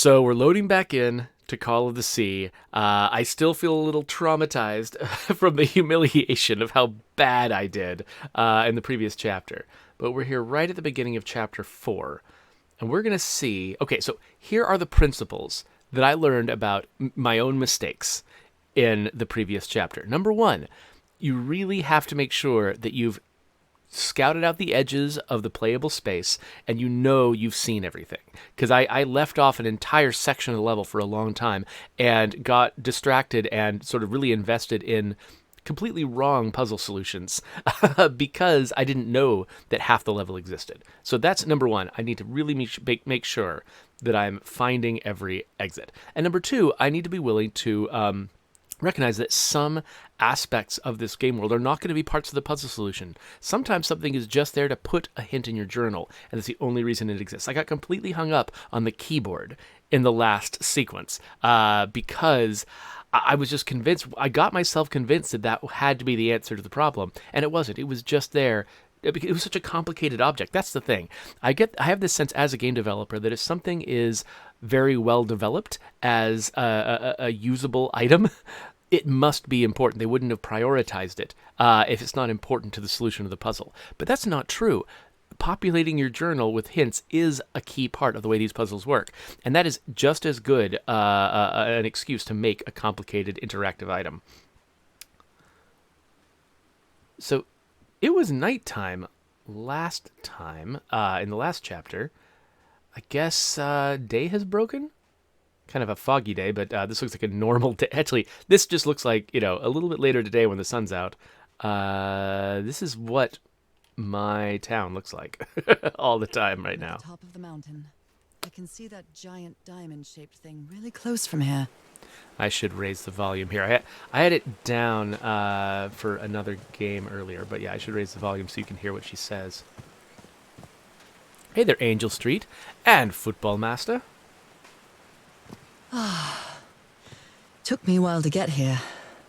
So we're loading back in to Call of the Sea. I still feel a little traumatized from the humiliation of how bad I did in the previous chapter. But we're here right at the beginning of chapter 4. And we're going to see... Okay, so here are the principles that I learned about my own mistakes in the previous chapter. Number 1, you really have to make sure that you've scouted out the edges of the playable space and you've seen everything. Because I left off an entire section of the level for a long time and got distracted and sort of really invested in completely wrong puzzle solutions because I didn't know that half the level existed. So that's number 1. I need to really make sure that I'm finding every exit. And number 2, I need to be willing to recognize that some aspects of this game world are not going to be parts of the puzzle solution. Sometimes something is just there to put a hint in your journal, and it's the only reason it exists. I got completely hung up on the keyboard in the last sequence because I was just convinced, I got myself convinced that had to be the answer to the problem, and it wasn't. It was just there. It was such a complicated object. That's the thing. I have this sense as a game developer that if something is very well developed as a usable item, it must be important. They wouldn't have prioritized it if it's not important to the solution of the puzzle. But that's not true. Populating your journal with hints is a key part of the way these puzzles work. And that is just as good an excuse to make a complicated interactive item. So it was nighttime last time in the last chapter. I guess day has broken? Kind of a foggy day, but this looks like a normal day. Actually, this just looks like, a little bit later today when the sun's out. This is what my town looks like all the time right now. Top of the mountain. I can see that giant diamond-shaped thing really close from here. I should raise the volume here. I had it down for another game earlier, but yeah, I should raise the volume so you can hear what she says. Hey there, Angel Street and Football Master. Took me a while to get here,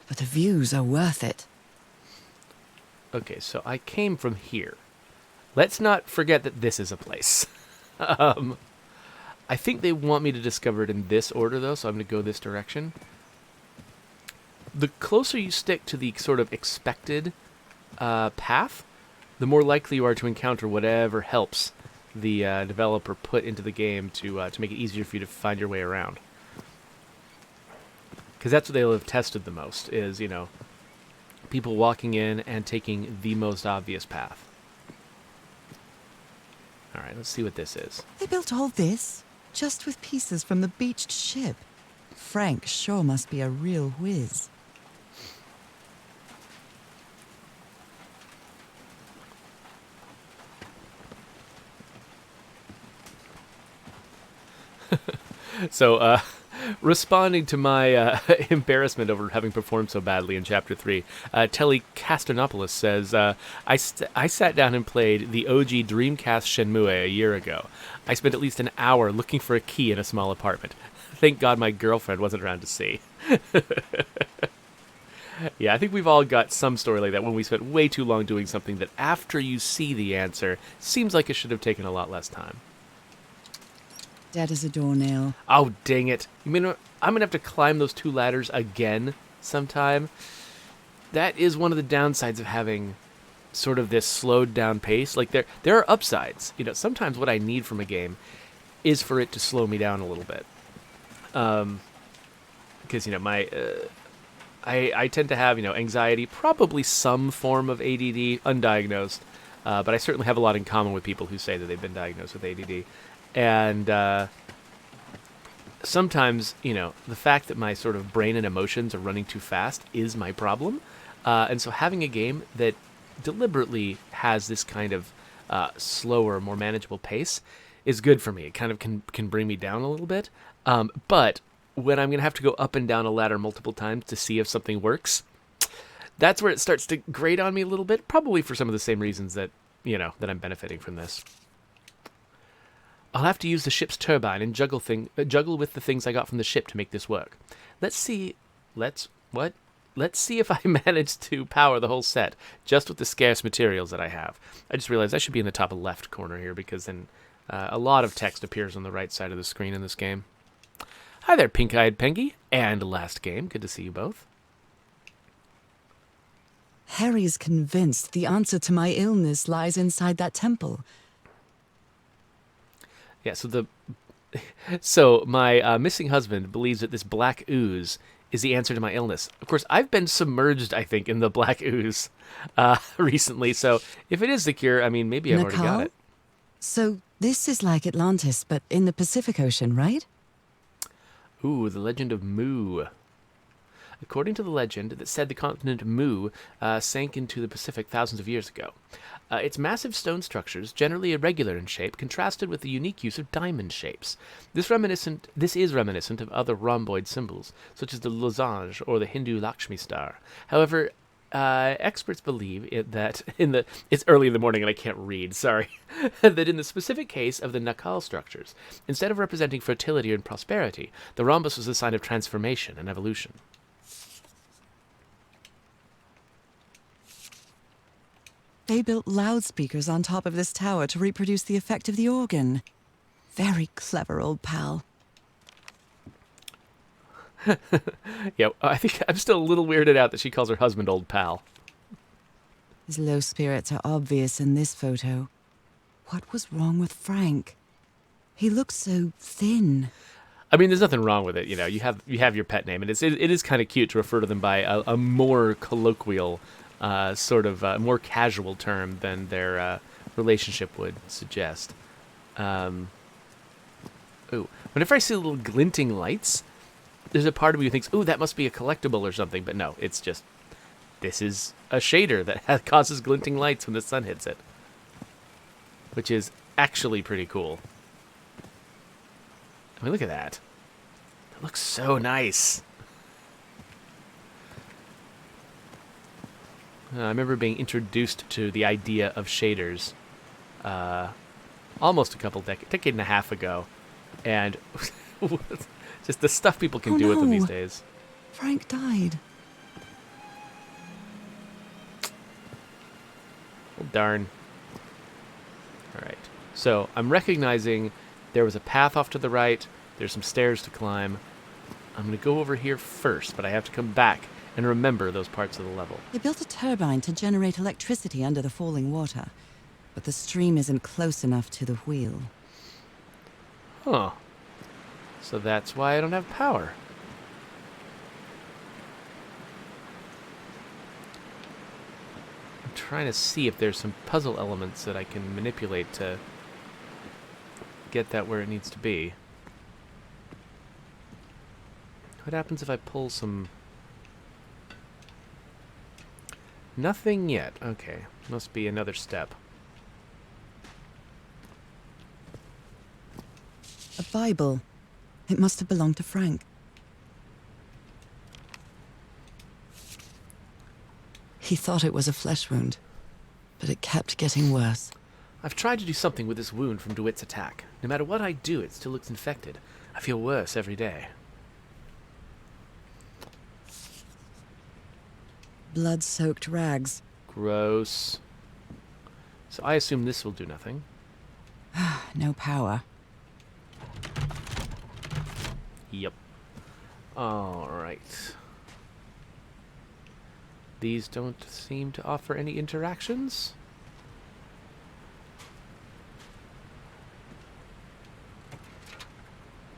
but the views are worth it. Okay, so I came from here. Let's not forget that this is a place. I think they want me to discover it in this order, though, so I'm going to go this direction. The closer you stick to the sort of expected path, the more likely you are to encounter whatever helps the developer put into the game to make it easier for you to find your way around. Because that's what they'll have tested the most, is, people walking in and taking the most obvious path. All right, let's see what this is. They built all this just with pieces from the beached ship. Frank sure must be a real whiz. So, responding to my embarrassment over having performed so badly in Chapter 3, Telly Casternopoulos says, I sat down and played the OG Dreamcast Shenmue a year ago. I spent at least an hour looking for a key in a small apartment. Thank God my girlfriend wasn't around to see. Yeah, I think we've all got some story like that when we spent way too long doing something that after you see the answer, seems like it should have taken a lot less time. Dead as a doornail. Oh, dang it. You mean I'm going to have to climb those 2 ladders again sometime? That is one of the downsides of having sort of this slowed down pace. Like, there are upsides. Sometimes what I need from a game is for it to slow me down a little bit. Because, I tend to have, anxiety, probably some form of ADD, undiagnosed. But I certainly have a lot in common with people who say that they've been diagnosed with ADD. And sometimes, the fact that my sort of brain and emotions are running too fast is my problem. And so having a game that deliberately has this kind of slower, more manageable pace is good for me. It kind of can bring me down a little bit. But when I'm going to have to go up and down a ladder multiple times to see if something works, that's where it starts to grate on me a little bit, probably for some of the same reasons that, that I'm benefiting from this. I'll have to use the ship's turbine and juggle with the things I got from the ship to make this work. Let's see if I manage to power the whole set just with the scarce materials that I have. I just realized I should be in the top left corner here because then a lot of text appears on the right side of the screen in this game. Hi there, pink-eyed Pengy, and Last Game. Good to see you both. Harry's convinced the answer to my illness lies inside that temple. Yeah, so my missing husband believes that this black ooze is the answer to my illness. Of course, I've been submerged, I think, in the black ooze recently. So if it is the cure, I mean, maybe I've already got Nakal? it. So this is like Atlantis, but in the Pacific Ocean, right? Ooh, the legend of Mu. According to the legend that said the continent Mu sank into the Pacific thousands of years ago. Its massive stone structures, generally irregular in shape, contrasted with the unique use of diamond shapes. This is reminiscent of other rhomboid symbols, such as the lozenge or the Hindu Lakshmi star. However, experts believe that it's early in the morning and I can't read. Sorry, that in the specific case of the Nakal structures, instead of representing fertility and prosperity, the rhombus was a sign of transformation and evolution. They built loudspeakers on top of this tower to reproduce the effect of the organ. Very clever, old pal. Yeah, I think I'm still a little weirded out that she calls her husband old pal. His low spirits are obvious in this photo. What was wrong with Frank? He looks so thin. I mean, there's nothing wrong with it. You know, you have your pet name, and it is kind of cute to refer to them by a more colloquial, more casual term than their relationship would suggest. Ooh, whenever I see little glinting lights, there's a part of me who thinks, "Ooh, that must be a collectible or something." But no, it's just this is a shader that causes glinting lights when the sun hits it, which is actually pretty cool. I mean, look at that. It looks so nice. I remember being introduced to the idea of shaders almost a decade and a half ago. And just the stuff people can do with them these days. Frank died. Well, darn. Alright. So, I'm recognizing there was a path off to the right. There's some stairs to climb. I'm going to go over here first, but I have to come back and remember those parts of the level. They built a turbine to generate electricity under the falling water, but the stream isn't close enough to the wheel. Huh. So that's why I don't have power. I'm trying to see if there's some puzzle elements that I can manipulate to get that where it needs to be. What happens if I pull some... Nothing yet. Okay. Must be another step. A Bible. It must have belonged to Frank. He thought it was a flesh wound, but it kept getting worse. I've tried to do something with this wound from DeWitt's attack. No matter what I do, it still looks infected. I feel worse every day. Blood-soaked rags. Gross. So I assume this will do nothing. No power. Yep. Alright. These don't seem to offer any interactions.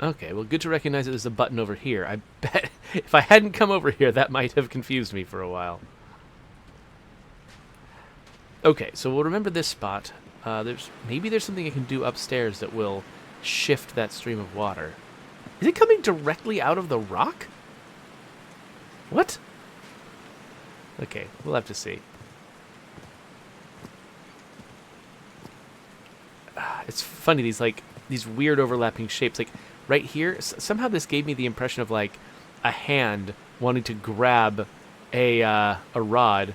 Okay, well, good to recognize that there's a button over here. I bet if I hadn't come over here, that might have confused me for a while. Okay, so we'll remember this spot. Maybe there's something I can do upstairs that will shift that stream of water. Is it coming directly out of the rock? What? Okay, we'll have to see. It's funny, these weird overlapping shapes. Like, right here, somehow this gave me the impression of, like, a hand wanting to grab a rod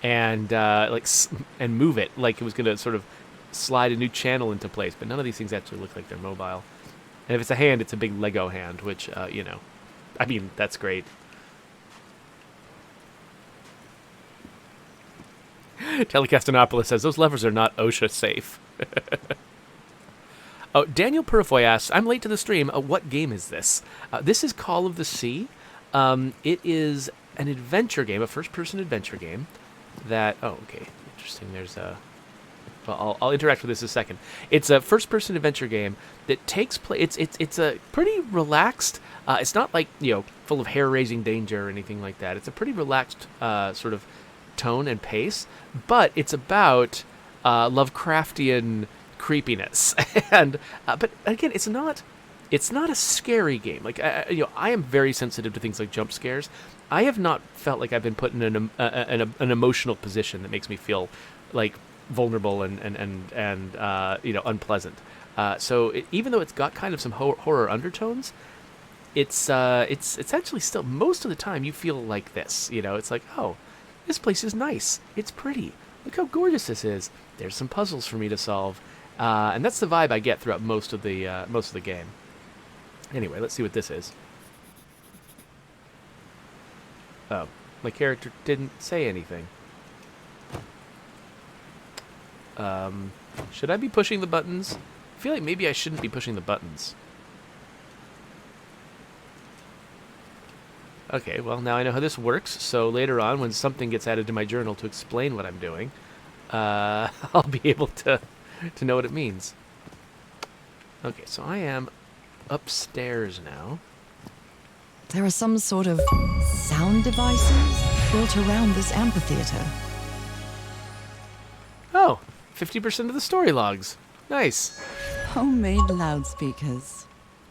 and, and move it, like it was going to sort of slide a new channel into place. But none of these things actually look like they're mobile. And if it's a hand, it's a big Lego hand, which, I mean, that's great. Telecastinopolis says, those levers are not OSHA safe. Oh, Daniel Purifoy asks, I'm late to the stream. What game is this? This is Call of the Sea. It is an adventure game, a first-person adventure game that... Oh, okay. Interesting. There's a... Well, I'll interact with this in a second. It's a first-person adventure game that takes place... It's a pretty relaxed... it's not like, full of hair-raising danger or anything like that. It's a pretty relaxed sort of tone and pace, but it's about Lovecraftian creepiness. And but again, it's not a scary game. Like I am very sensitive to things like jump scares. I have not felt like I've been put in an emotional position that makes me feel like vulnerable and unpleasant. Even though it's got kind of some horror undertones, it's actually still most of the time you feel like this. It's like, oh, this place is nice. It's pretty. Look how gorgeous this is. There's some puzzles for me to solve. And that's the vibe I get throughout most of the game. Anyway, let's see what this is. Oh, my character didn't say anything. Should I be pushing the buttons? I feel like maybe I shouldn't be pushing the buttons. Okay, well, now I know how this works, so later on, when something gets added to my journal to explain what I'm doing, I'll be able to know what it means. Okay, so I am upstairs now. There are some sort of sound devices built around this amphitheater. Oh, 50% of the story logs. Nice. Homemade loudspeakers.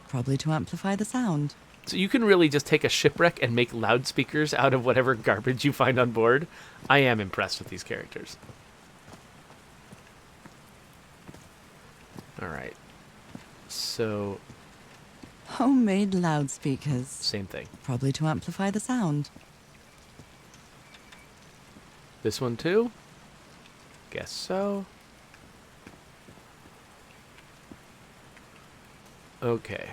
Probably to amplify the sound. So you can really just take a shipwreck and make loudspeakers out of whatever garbage you find on board. I am impressed with these characters. Alright. So... Homemade loudspeakers. Same thing. Probably to amplify the sound. This one too? Guess so. Okay.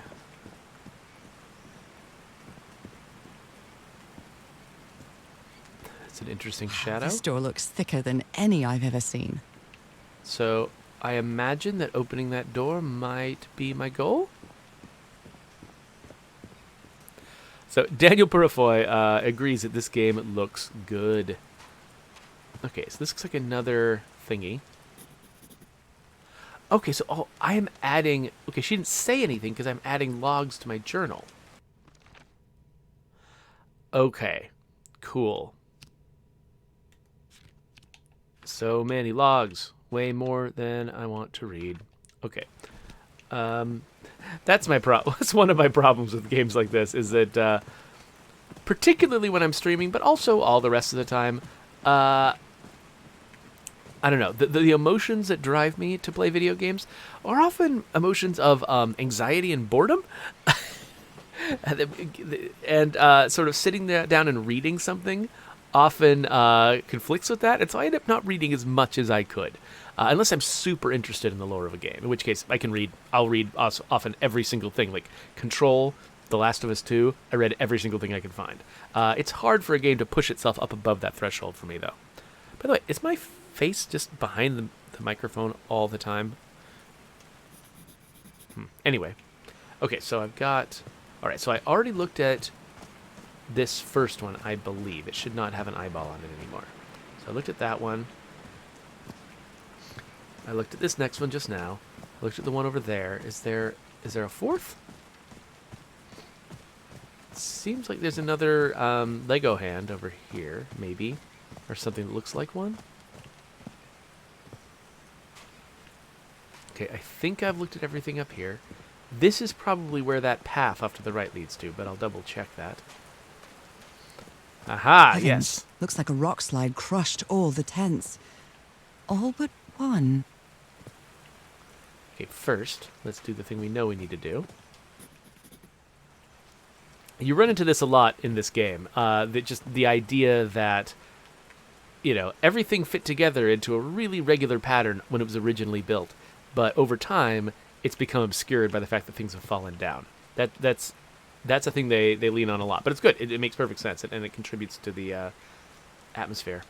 It's an interesting shadow. This door looks thicker than any I've ever seen. So, I imagine that opening that door might be my goal? So, Daniel Purifoy agrees that this game looks good. Okay, so this looks like another thingy. Okay, so I am adding... Okay, she didn't say anything because I'm adding logs to my journal. Okay, cool. So many logs. Way more than I want to read. Okay. That's my problem. That's one of my problems with games like this, is that particularly when I'm streaming, but also all the rest of the time, I don't know. The emotions that drive me to play video games are often emotions of anxiety and boredom. and sort of sitting there down and reading something often conflicts with that. And so I end up not reading as much as I could. Unless I'm super interested in the lore of a game. In which case, I'll read often every single thing. Like Control, The Last of Us 2, I read every single thing I could find. It's hard for a game to push itself up above that threshold for me, though. By the way, is my face just behind the microphone all the time? Anyway. Okay, so I've got... Alright, so I already looked at this first one, I believe. It should not have an eyeball on it anymore. So I looked at that one. I looked at this next one just now. I looked at the one over there. Is there a fourth? It seems like there's another Lego hand over here, maybe. Or something that looks like one. Okay, I think I've looked at everything up here. This is probably where that path off to the right leads to, but I'll double check that. Aha, Heavens, yes. Looks like a rock slide crushed all the tents. All but one. Okay, first, let's do the thing we know we need to do. You run into this a lot in this game. Just the idea that, everything fit together into a really regular pattern when it was originally built. But over time, it's become obscured by the fact that things have fallen down. That's a thing they lean on a lot. But it's good. It makes perfect sense, and it contributes to the atmosphere.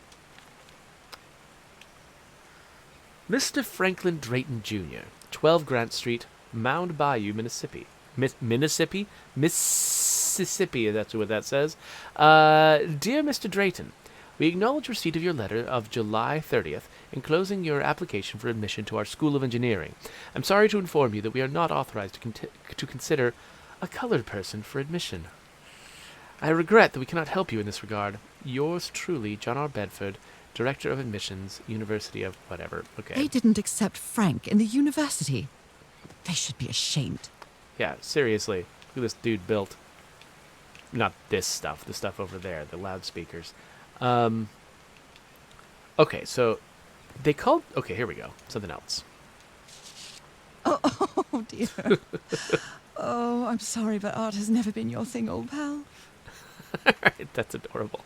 Mr. Franklin Drayton Jr., 12 Grant Street, Mound Bayou, Mississippi. Mississippi, that's what that says. Dear Mr. Drayton, we acknowledge receipt of your letter of July 30th, enclosing your application for admission to our School of Engineering. I'm sorry to inform you that we are not authorized to consider a colored person for admission. I regret that we cannot help you in this regard. Yours truly, John R. Bedford, Director of Admissions, University of whatever. Okay. They didn't accept Frank in the university. They should be ashamed. Yeah, seriously. Look at this dude built. Not this stuff, the stuff over there, the loudspeakers. Okay, so they called... Okay, here we go. Something else. Oh dear. Oh, I'm sorry, but art has never been your thing, old pal. Alright, that's adorable.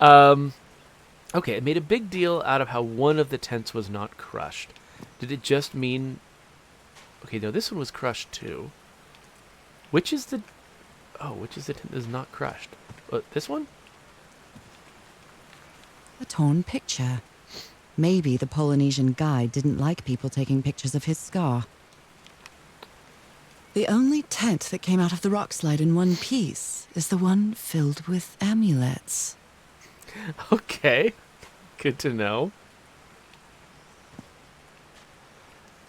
Okay, it made a big deal out of how one of the tents was not crushed. Did it just mean... Okay, no, this one was crushed too. Which is the... Oh, which is the tent that is not crushed? This one? A torn picture. Maybe the Polynesian guide didn't like people taking pictures of his scar. The only tent that came out of the rock slide in one piece is the one filled with amulets. Okay, good to know.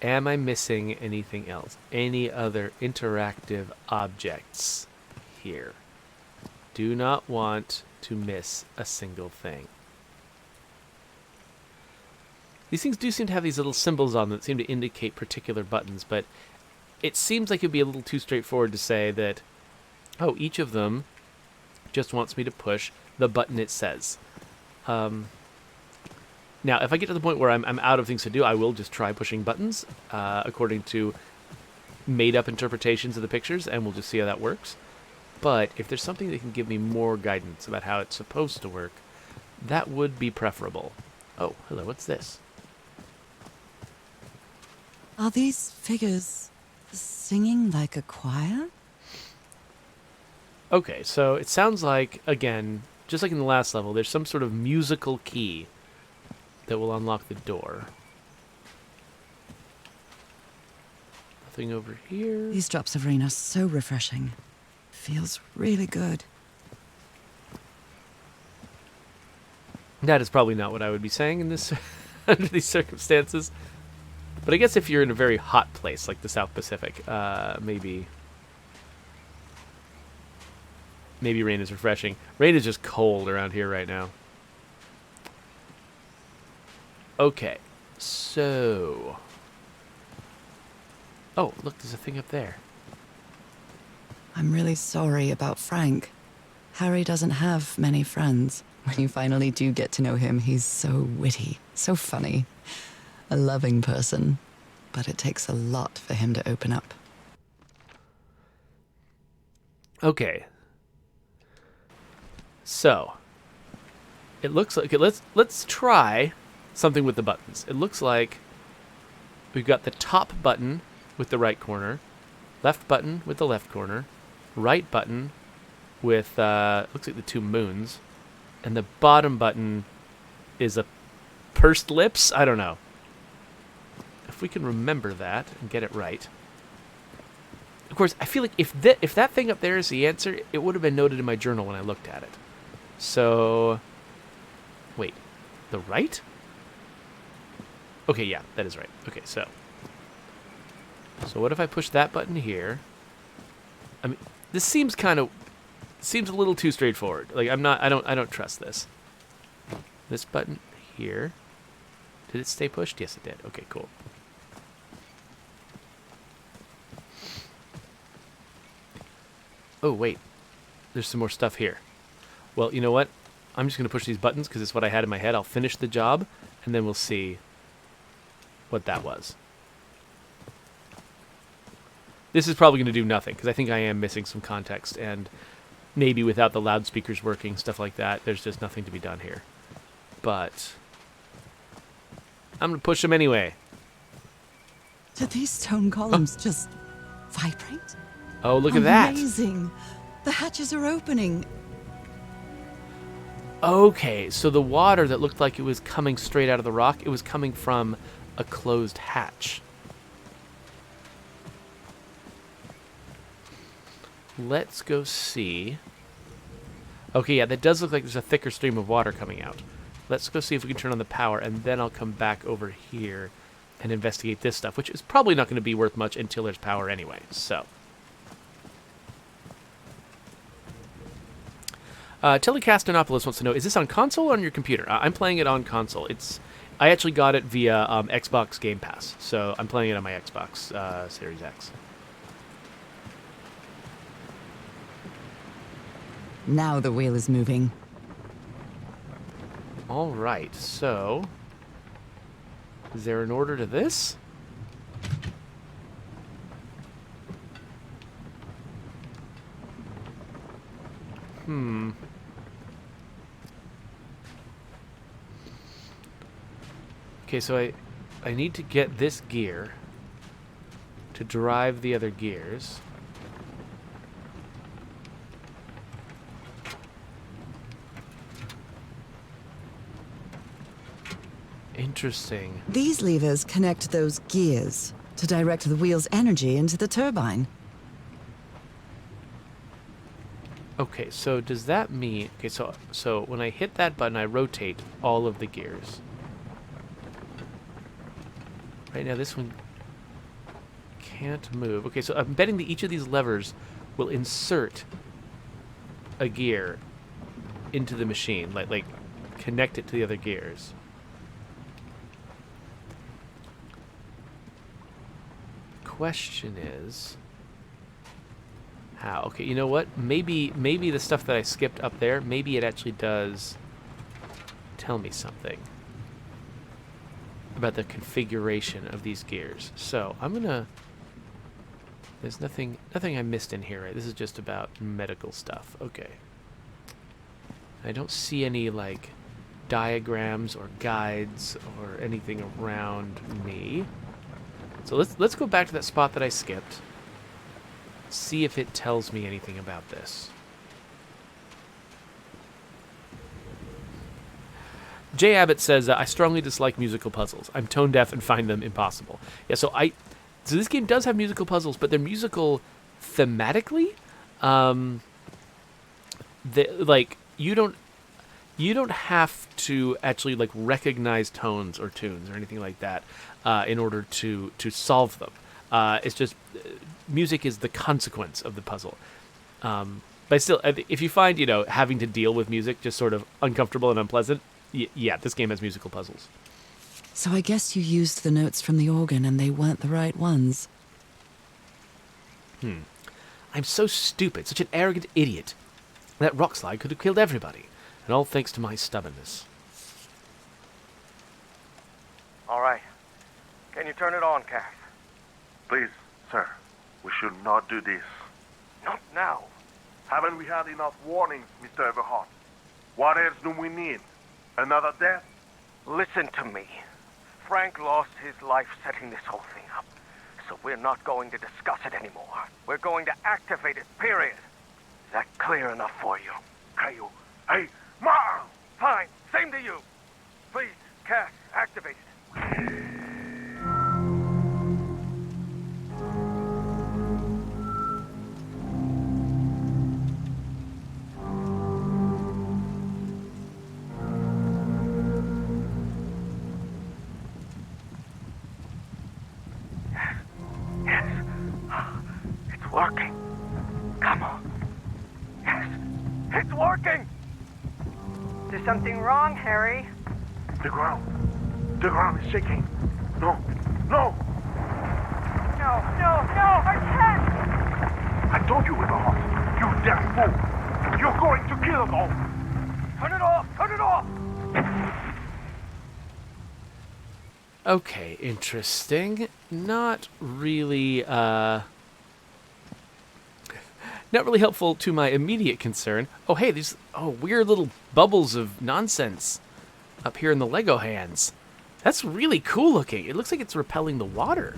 Am I missing anything else? Any other interactive objects here? Do not want to miss a single thing. These things do seem to have these little symbols on them that seem to indicate particular buttons, but it seems like it'd be a little too straightforward to say that, oh, each of them just wants me to push the button it says. Now, if I get to the point where I'm out of things to do, I will just try pushing buttons according to made-up interpretations of the pictures, and we'll just see how that works. But if there's something that can give me more guidance about how it's supposed to work, that would be preferable. Oh, hello, what's this? Are these figures singing like a choir? Okay, so it sounds like, again, just like in the last level, there's some sort of musical key that will unlock the door. Nothing over here. These drops of rain are so refreshing. Feels really good. That is probably not what I would be saying in this under these circumstances. But I guess if you're in a very hot place like the South Pacific, maybe rain is refreshing. Rain is just cold around here right now. Okay, so... Oh, look, there's a thing up there. I'm really sorry about Frank. Harry doesn't have many friends. When you finally do get to know him, he's so witty, so funny. A loving person. But it takes a lot for him to open up. Okay. So, it looks like... Okay, let's try something with the buttons. It looks like we've got the top button with the right corner, left button with the left corner, right button with, looks like the two moons, and the bottom button is a pursed lips? I don't know. If we can remember that and get it right. Of course, I feel like if that thing up there is the answer, it would have been noted in my journal when I looked at it. So, wait, the right? Okay, yeah, that is right. Okay, so what if I push that button here? I mean, this seems a little too straightforward. Like I don't trust this. This button here. Did it stay pushed? Yes, it did. Okay, cool. Oh, wait. There's some more stuff here. Well, you know what? I'm just going to push these buttons because it's what I had in my head. I'll finish the job, and then we'll see what that was. This is probably going to do nothing because I think I am missing some context, and maybe without the loudspeakers working, stuff like that, there's just nothing to be done here. But I'm going to push them anyway. Do these stone columns just vibrate? Oh, look at that. Amazing. The hatches are opening. Okay, so the water that looked like it was coming straight out of the rock, it was coming from a closed hatch. let's go see. Okay, yeah, that does look like there's a thicker stream of water coming out. Let's go see if we can turn on the power, and then I'll come back over here and investigate this stuff, which is probably not going to be worth much until there's power anyway, so. Telecastinopolis wants to know, is this on console or on your computer? I'm playing it on console. I actually got it via Xbox Game Pass, so I'm playing it on my Xbox Series X. Now the wheel is moving. All right, so is there an order to this? Okay, so I need to get this gear to drive the other gears. Interesting. These levers connect those gears to direct the wheel's energy into the turbine. Okay, so does that mean... Okay, so when I hit that button, I rotate all of the gears. Right now, this one can't move. Okay, so I'm betting that each of these levers will insert a gear into the machine, like connect it to the other gears. Question is how? Okay, you know what? Maybe the stuff that I skipped up there, maybe it actually does tell me something about the configuration of these gears. So I'm gonna. There's nothing I missed in here, right? This is just about medical stuff. Okay. I don't see any like diagrams or guides or anything around me. So let's go back to that spot that I skipped. See if it tells me anything about this. Jay Abbott says, I strongly dislike musical puzzles. I'm tone deaf and find them impossible. Yeah, so this game does have musical puzzles, but they're musical thematically. You don't have to actually like recognize tones or tunes or anything like that in order to solve them. It's just music is the consequence of the puzzle. But still, if you find having to deal with music just sort of uncomfortable and unpleasant, yeah, this game has musical puzzles. So I guess you used the notes from the organ and they weren't the right ones. I'm so stupid, such an arrogant idiot. That rock slide could have killed everybody, and all thanks to my stubbornness. All right. Can you turn it on, Cass? Please, sir, we should not do this. Not now. Haven't we had enough warnings, Mr. Everhart? What else do we need? Another death? Listen to me. Frank lost his life setting this whole thing up. So we're not going to discuss it anymore. We're going to activate it, period. Is that clear enough for you? Caillou. Hey, Ma! Fine. Same to you. Please, Cass, activate it. Working. Come on. Yes, it's working. Is there something wrong, Harry? The ground is shaking. No. No, I can't! I told you, Everhart. You damn fool. You're going to kill us all. Turn it off! Turn it off! Okay, interesting. Not really helpful to my immediate concern. Oh, hey, these weird little bubbles of nonsense up here in the Lego hands. That's really cool looking. It looks like it's repelling the water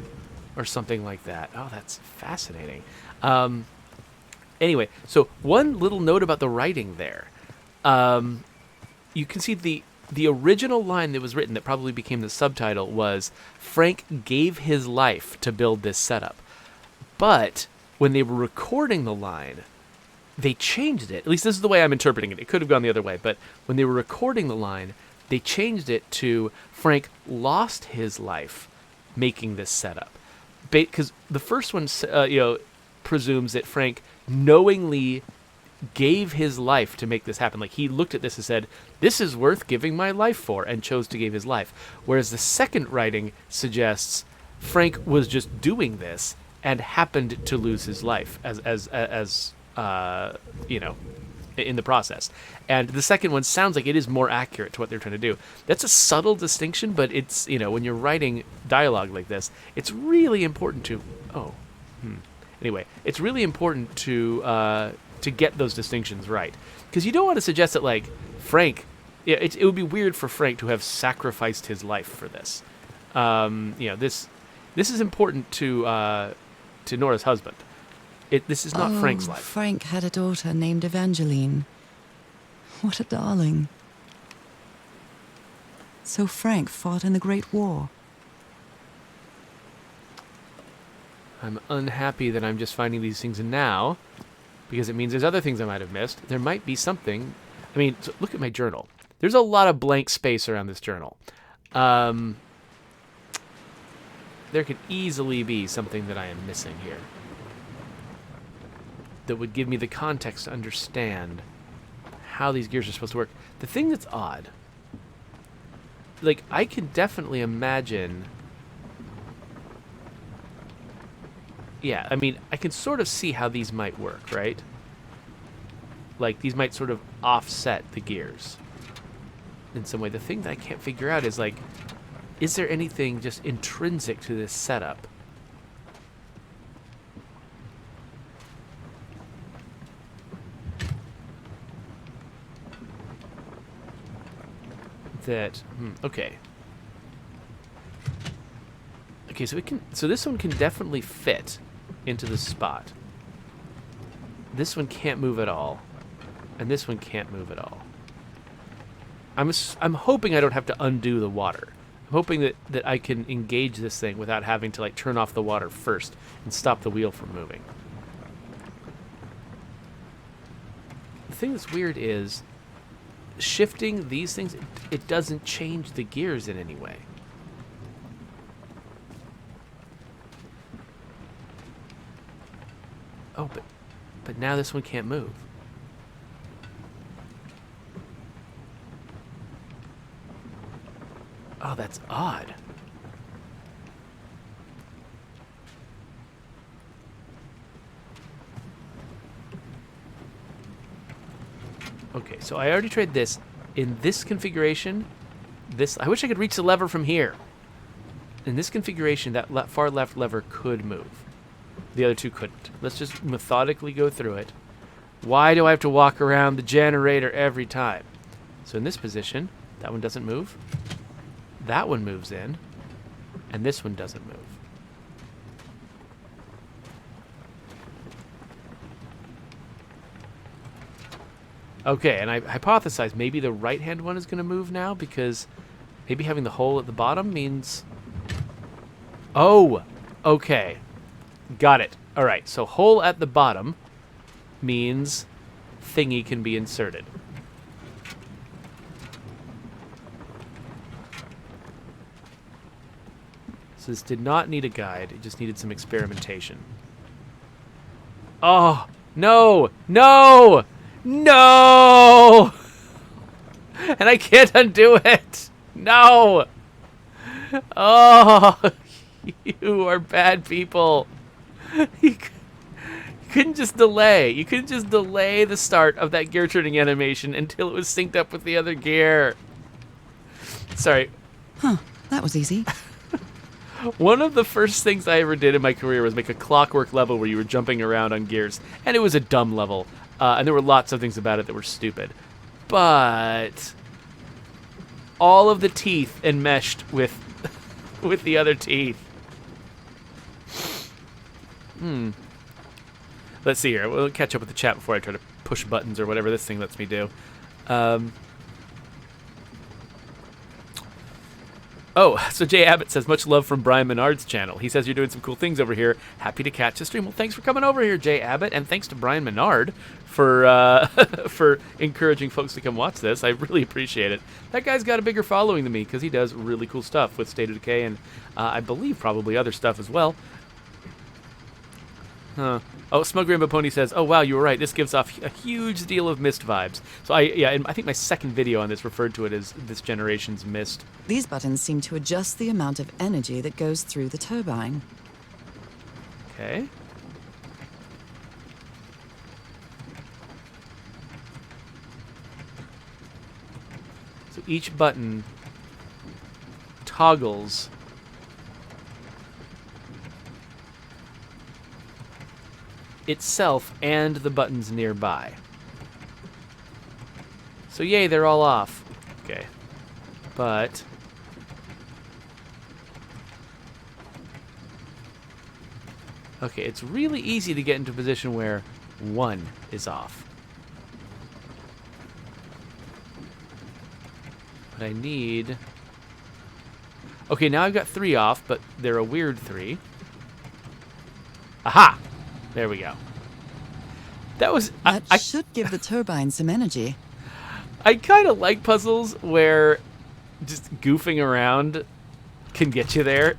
or something like that. Oh, that's fascinating. Anyway, so one little note about the writing there. You can see the original line that was written that probably became the subtitle was, Frank gave his life to build this setup. But when they were recording the line, they changed it. At least this is the way I'm interpreting it. It could have gone the other way, but when they were recording the line, they changed it to Frank lost his life making this setup. Because the first one, presumes that Frank knowingly gave his life to make this happen. Like, he looked at this and said, this is worth giving my life for, and chose to give his life. Whereas the second writing suggests Frank was just doing this and happened to lose his life in the process. And the second one sounds like it is more accurate to what they're trying to do. That's a subtle distinction, but it's, when you're writing dialogue like this, it's really important to... Anyway, it's really important to get those distinctions right. Because you don't want to suggest that, like, Frank... Yeah, it would be weird for Frank to have sacrificed his life for this. This is important to Nora's husband. This is not Frank's life. Frank had a daughter named Evangeline. What a darling. So Frank fought in the Great War. I'm unhappy that I'm just finding these things now, because it means there's other things I might have missed. There might be something. I mean, so look at my journal. There's a lot of blank space around this journal. There could easily be something that I am missing here that would give me the context to understand how these gears are supposed to work. The thing that's odd, like, I can definitely imagine... Yeah, I mean, I can sort of see how these might work, right? Like, these might sort of offset the gears in some way. The thing that I can't figure out is, like, is there anything just intrinsic to this setup? Okay. Okay, so this one can definitely fit into the spot. This one can't move at all, and this one can't move at all. I'm hoping I don't have to undo the water. I'm hoping that I can engage this thing without having to, like, turn off the water first and stop the wheel from moving. The thing that's weird is shifting these things, it doesn't change the gears in any way. Oh, but now this one can't move. Oh, that's odd. Okay, so I already tried this. In this configuration, I wish I could reach the lever from here. In this configuration, that far left lever could move. The other two couldn't. Let's just methodically go through it. Why do I have to walk around the generator every time? So in this position, that one doesn't move. That one moves in. And this one doesn't move. Okay, and I hypothesized maybe the right-hand one is going to move now, because maybe having the hole at the bottom means... Oh! Okay. Got it. All right, so hole at the bottom means thingy can be inserted. So this did not need a guide. It just needed some experimentation. Oh! No! No! No! And I can't undo it! No! Oh! You are bad people. You couldn't just delay. You couldn't just delay the start of that gear turning animation until it was synced up with the other gear. Sorry. Huh, that was easy. One of the first things I ever did in my career was make a clockwork level where you were jumping around on gears. And it was a dumb level. And there were lots of things about it that were stupid. But all of the teeth enmeshed with the other teeth. Let's see here. We'll catch up with the chat before I try to push buttons or whatever this thing lets me do. Oh, so Jay Abbott says, much love from Brian Menard's channel. He says you're doing some cool things over here. Happy to catch the stream. Well, thanks for coming over here, Jay Abbott, and thanks to Brian Menard for for encouraging folks to come watch this. I really appreciate it. That guy's got a bigger following than me because he does really cool stuff with State of Decay and I believe probably other stuff as well. Huh. Oh, Smug Rainbow Pony says, oh, wow, you were right. This gives off a huge deal of Myst vibes. So, I think my second video on this referred to it as this generation's Myst. These buttons seem to adjust the amount of energy that goes through the turbine. Okay. So each button toggles itself and the buttons nearby. So yay, they're all off. Okay. But okay, it's really easy to get into a position where one is off. But I need... Okay, now I've got 3 off, but they're a weird 3. Aha! There we go. That was... That should give the turbine some energy. I kind of like puzzles where just goofing around can get you there.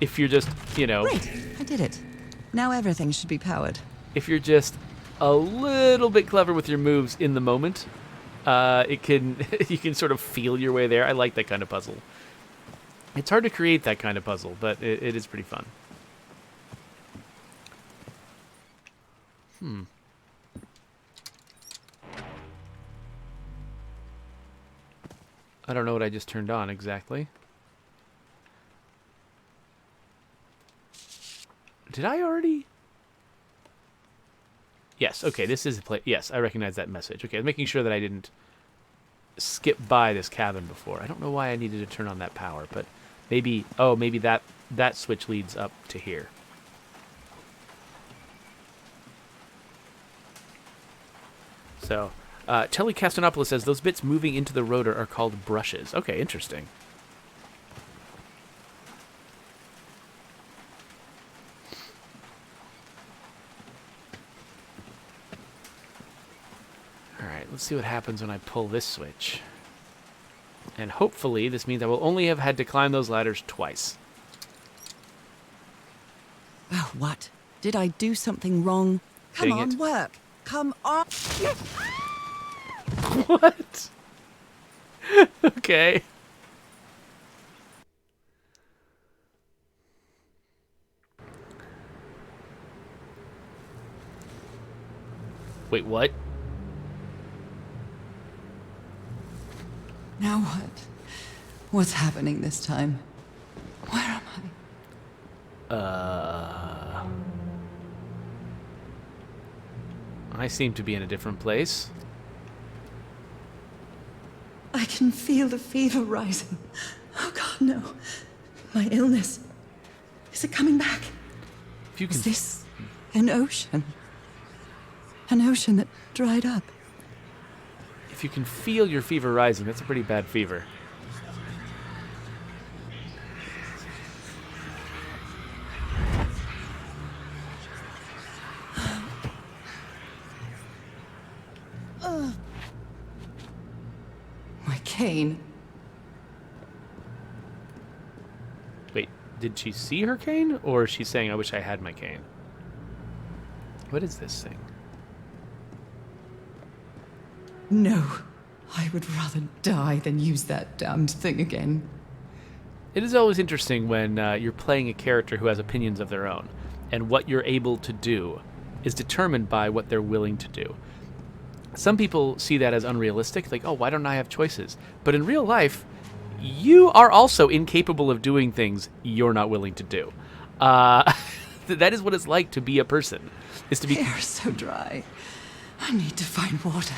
If you're just, you know... Great, I did it. Now everything should be powered. If you're just a little bit clever with your moves in the moment, it can you can sort of feel your way there. I like that kind of puzzle. It's hard to create that kind of puzzle, but it is pretty fun. I don't know what I just turned on exactly. Did I already? Yes, okay, this is a place. Yes, I recognize that message. Okay, I'm making sure that I didn't skip by this cabin before. I don't know why I needed to turn on that power, but maybe, oh, maybe that switch leads up to here. So, Telly Castanopoulos says, those bits moving into the rotor are called brushes. Okay, interesting. Alright, let's see what happens when I pull this switch. And hopefully this means I will only have had to climb those ladders twice. Oh, what? Did I do something wrong? Come Dang on, it. work. Come on. What? Okay. Wait, what? Now what? What's happening this time? Where am I? I seem to be in a different place. I can feel the fever rising. Oh God, no. My illness. Is it coming back? If you can, Is this an ocean? An ocean that dried up? if you can feel your fever rising, that's a pretty bad fever. My cane. Wait, did she see her cane? Or is she saying, I wish I had my cane? What is this thing? No. I would rather die than use that damned thing again. It is always interesting when you're playing a character who has opinions of their own, and what you're able to do is determined by what they're willing to do. Some people see that as unrealistic, like, oh, why don't I have choices? But in real life, you are also incapable of doing things you're not willing to do. That is what it's like to be a person, is to be... Hair so dry. I need to find water.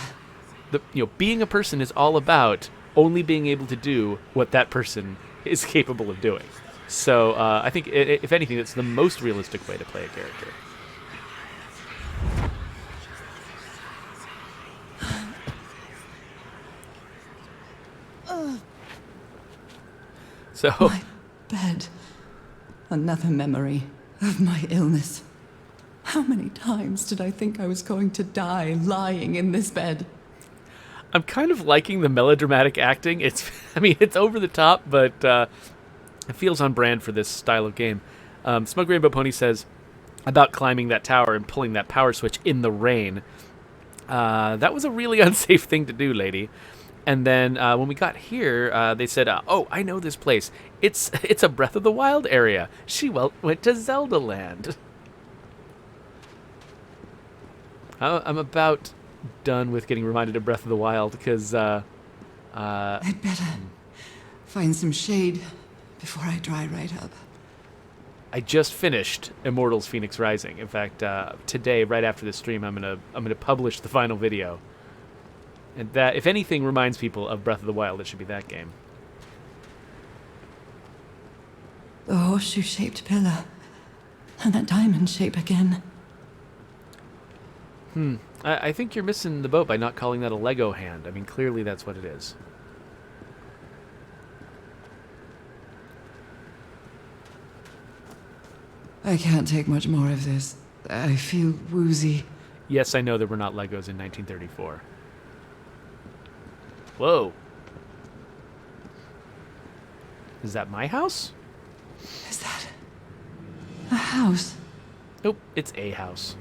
Being a person is all about only being able to do what that person is capable of doing. So I think, if anything, it's the most realistic way to play a character. So, My bed. Another memory of my illness. How many times did I think I was going to die lying in this bed? I'm kind of liking the melodramatic acting. I mean, it's over the top, but it feels on brand for this style of game. Smug Rainbow Pony says about climbing that tower and pulling that power switch in the rain. That was a really unsafe thing to do, lady. And then when we got here, they said, "Oh, I know this place. It's a Breath of the Wild area. She went to Zelda Land." I'm about done with getting reminded of Breath of the Wild because I'd better find some shade before I dry right up. I just finished Immortals: Phoenix Rising. In fact, today, right after this stream, I'm gonna publish the final video. And that, if anything, reminds people of Breath of the Wild, it should be that game. The horseshoe-shaped pillar. And that diamond shape again. I think you're missing the boat by not calling that a Lego hand. I mean, clearly that's what it is. I can't take much more of this. I feel woozy. Yes, I know there were not Legos in 1934. Whoa. Is that my house? Is that a house? Nope, it's a house.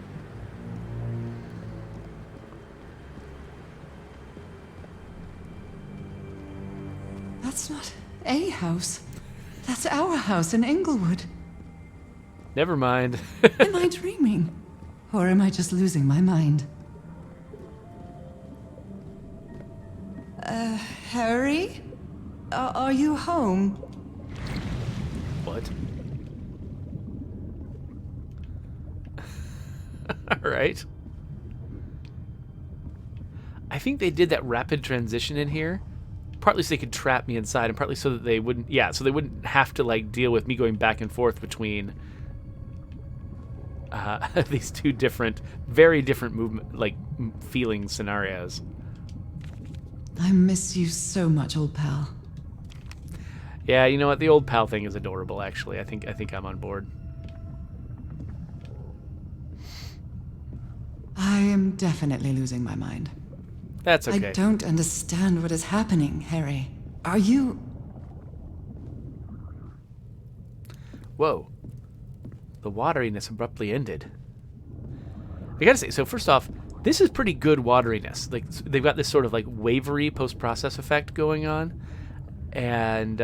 That's not a house. That's our house in Englewood. Never mind. Am I dreaming? Or am I just losing my mind? Harry? Are you home? What? Alright. I think they did that rapid transition in here. Partly so they could trap me inside, and partly so that they wouldn't... Yeah, so they wouldn't have to, like, deal with me going back and forth between... these two different, very different movement, like, feeling scenarios. I miss you so much, old pal. Yeah, you know what? The old pal thing is adorable, actually. I think I'm on board. I am definitely losing my mind. That's okay. I don't understand what is happening, Harry. Are you... Whoa. The wateriness abruptly ended. I gotta say, so first off, this is pretty good wateriness. Like, they've got this sort of like wavery post-process effect going on, and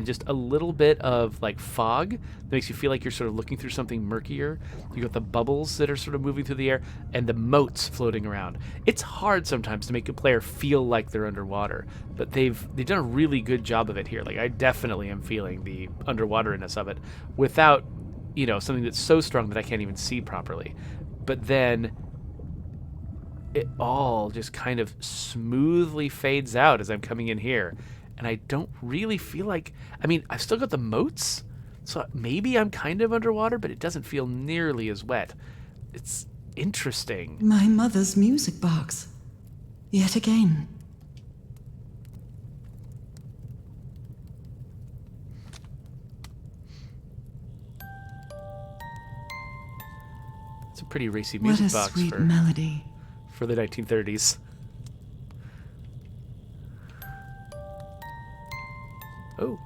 just a little bit of like fog that makes you feel like you're sort of looking through something murkier. You got the bubbles that are sort of moving through the air, and the motes floating around. It's hard sometimes to make a player feel like they're underwater, but they've done a really good job of it here. Like, I definitely am feeling the underwaterness of it without, you know, something that's so strong that I can't even see properly. But then it all just kind of smoothly fades out as I'm coming in here. And I don't really feel like... I mean, I've still got the motes, so maybe I'm kind of underwater, but it doesn't feel nearly as wet. It's interesting. My mother's music box. Yet again. It's a pretty racy What music a box sweet melody. for the 1930s. Oh,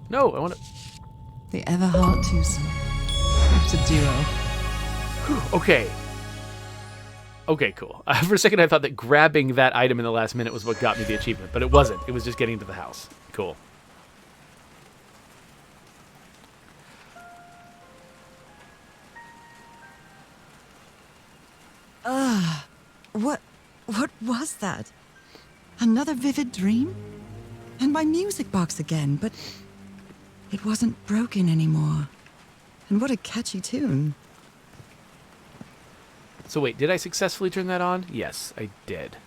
no, I want to... The Everhart twosome. It's a duo. Okay. Okay, cool. For a second I thought that grabbing that item in the last minute was what got me the achievement, but it wasn't. It was just getting to the house. Cool. What was that? Another vivid dream? And my music box again, but it wasn't broken anymore. And what a catchy tune. So wait, did I successfully turn that on? Yes, I did.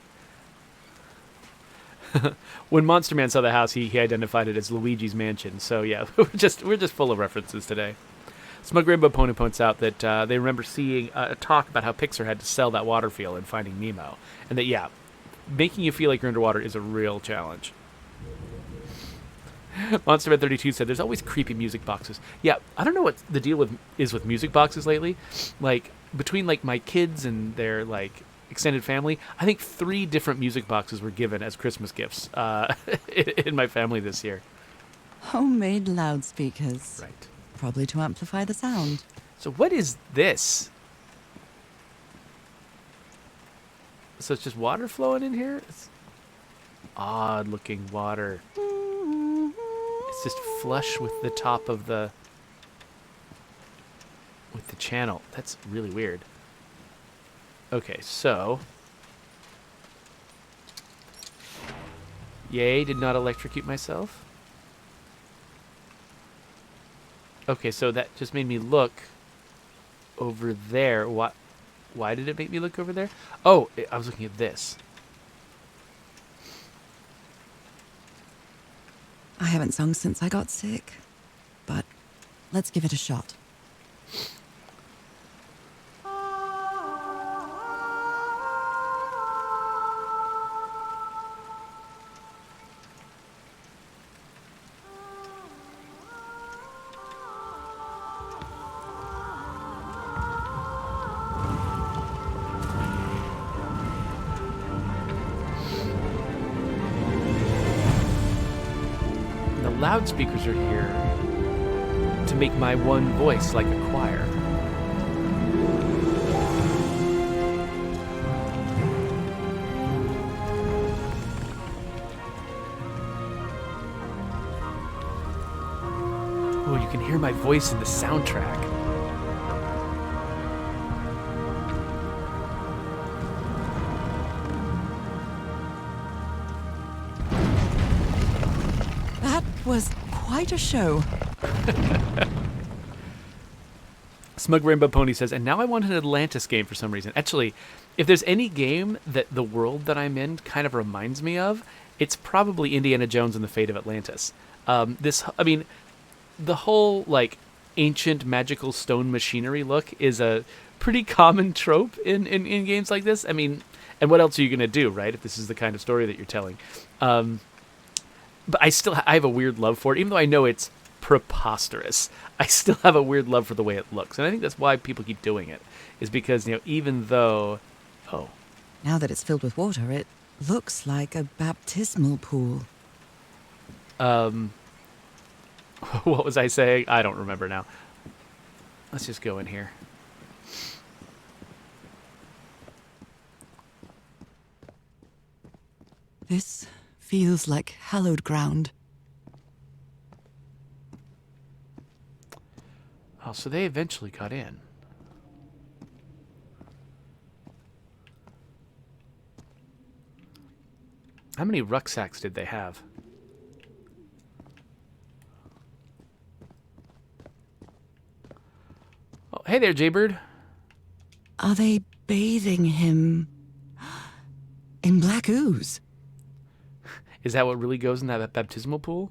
When Monster Man saw the house, he identified it as Luigi's Mansion. So yeah, we're just full of references today. Smug Rainbow Pony points out that they remember seeing a talk about how Pixar had to sell that water feel in Finding Nemo, and that, yeah, making you feel like you're underwater is a real challenge. Monsterman 32 said there's always creepy music boxes. Yeah, I don't know what the deal with music boxes lately. Like between like my kids and their like extended family, I think 3 different music boxes were given as Christmas gifts in my family this year. Homemade loudspeakers. Right. Probably to amplify the sound. So what is this? So it's just water flowing in here? It's odd looking water. It's just flush with the top of the channel. That's really weird. Okay, so yay, did not electrocute myself. Okay, so that just made me look over there. Why did it make me look over there? Oh, I was looking at this. I haven't sung since I got sick, but let's give it a shot. The loudspeakers are here to make my one voice like a choir. Oh, you can hear my voice in the soundtrack. That was quite a show. Smug Rainbow Pony says, and now I want an Atlantis game for some reason. Actually, if there's any game that the world that I'm in kind of reminds me of, it's probably Indiana Jones and the Fate of Atlantis. The whole, like, ancient magical stone machinery look is a pretty common trope in games like this. I mean, and what else are you going to do, right, if this is the kind of story that you're telling? But I have a weird love for it, even though I know it's preposterous. I still have a weird love for the way it looks, and I think that's why people keep doing it. Is because even though, Now that it's filled with water, it looks like a baptismal pool. what was I saying? I don't remember now. Let's just go in here. This feels like hallowed ground. Oh, so they eventually got in. How many rucksacks did they have? Oh, hey there, Jaybird. Are they bathing him in black ooze? Is that what really goes in that baptismal pool?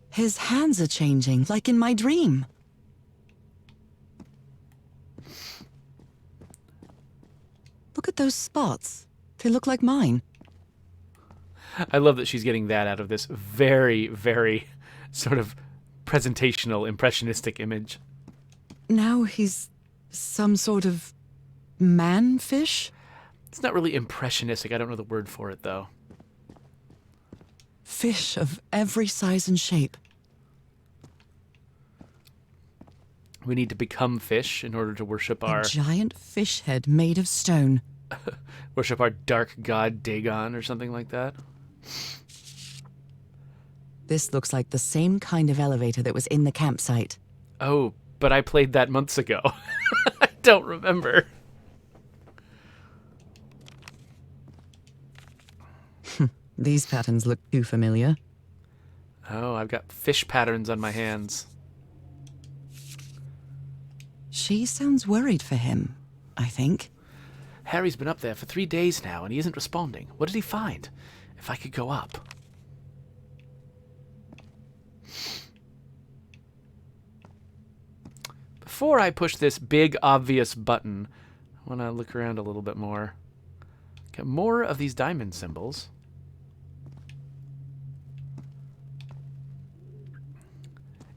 His hands are changing, like in my dream. Look at those spots. They look like mine. I love that she's getting that out of this very, very sort of presentational, impressionistic image. Now he's some sort of man-fish? It's not really impressionistic. I don't know the word for it, though. Fish of every size and shape. We need to become fish in order to worship A giant fish head made of stone. our dark god Dagon or something like that. This looks like the same kind of elevator that was in the campsite. Oh, but I played that months ago. I don't remember. These patterns look too familiar. Oh, I've got fish patterns on my hands. She sounds worried for him, I think. Harry's been up there for 3 days now, and he isn't responding. What did he find? If I could go up. Before I push this big, obvious button, I want to look around a little bit more. Got more of these diamond symbols.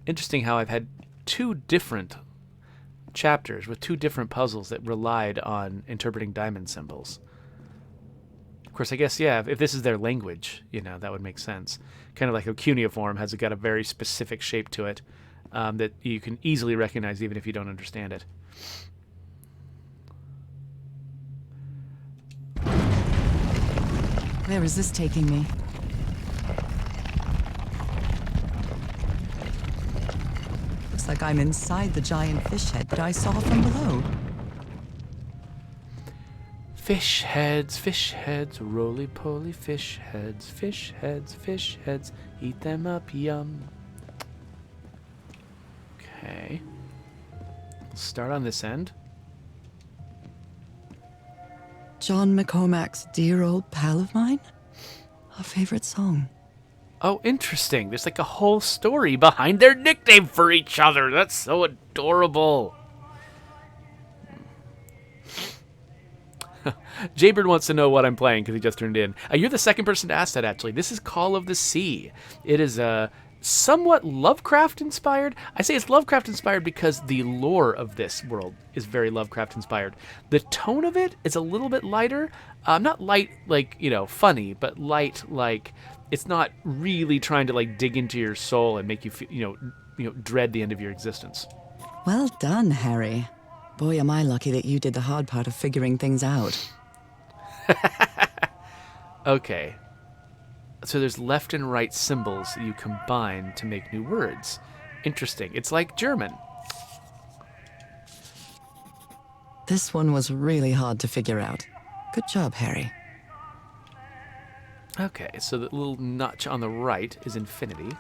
Interesting how I've had 2 different chapters with 2 different puzzles that relied on interpreting diamond symbols. Of course, I guess, yeah, if this is their language, that would make sense. Kind of like how cuneiform has got a very specific shape to it that you can easily recognize even if you don't understand it. Where is this taking me? Looks like I'm inside the giant fish head that I saw from below. Fish heads, roly-poly fish heads, eat them up, yum. Okay. Let's start on this end. John McCormack's Dear Old Pal of Mine? A favorite song. Oh, interesting. There's like a whole story behind their nickname for each other. That's so adorable. Jaybird wants to know what I'm playing because he just turned in. You're the second person to ask that, actually. This is Call of the Sea. It is somewhat Lovecraft-inspired. I say it's Lovecraft-inspired because the lore of this world is very Lovecraft-inspired. The tone of it is a little bit lighter. Not light like, funny, but light like it's not really trying to like dig into your soul and make you feel, dread the end of your existence. Well done, Harry. Boy, am I lucky that you did the hard part of figuring things out. Okay. So there's left and right symbols that you combine to make new words. Interesting. It's like German. This one was really hard to figure out. Good job, Harry. Okay, so the little notch on the right is infinity.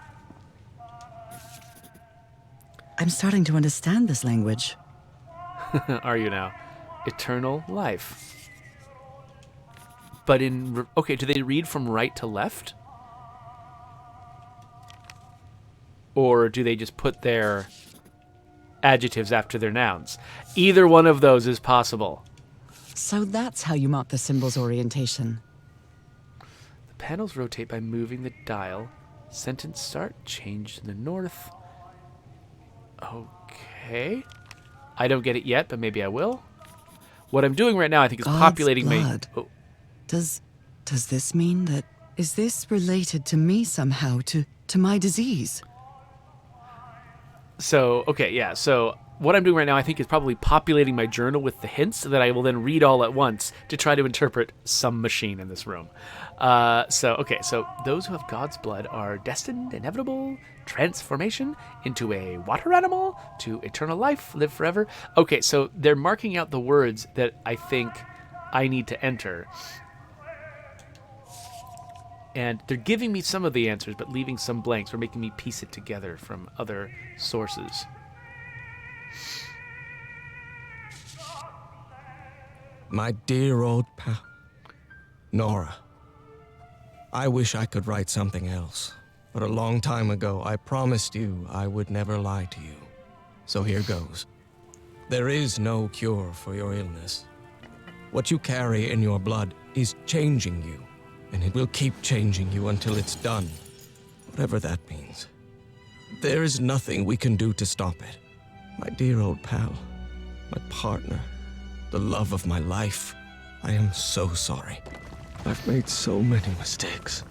I'm starting to understand this language. Are you now? Eternal life. But okay, do they read from right to left? Or do they just put their adjectives after their nouns? Either one of those is possible. So that's how you mark the symbol's orientation. The panels rotate by moving the dial. Sentence start, change to the north. Okay. I don't get it yet, but maybe I will. What I'm doing right now, I think, is God's populating blood. Oh. Does this mean that... Is this related to me somehow, to my disease? So, okay, yeah. So what I'm doing right now, I think, is probably populating my journal with the hints that I will then read all at once to try to interpret some machine in this room. So those who have God's blood are destined, inevitable, transformation into a water animal, to eternal life, live forever. Okay, so they're marking out the words that I think I need to enter. And they're giving me some of the answers, but leaving some blanks or making me piece it together from other sources. My dear old pal, Nora. I wish I could write something else, but a long time ago I promised you I would never lie to you. So here goes. There is no cure for your illness. What you carry in your blood is changing you, and it will keep changing you until it's done, whatever that means. There is nothing we can do to stop it. My dear old pal, my partner, the love of my life, I am so sorry. I've made so many mistakes.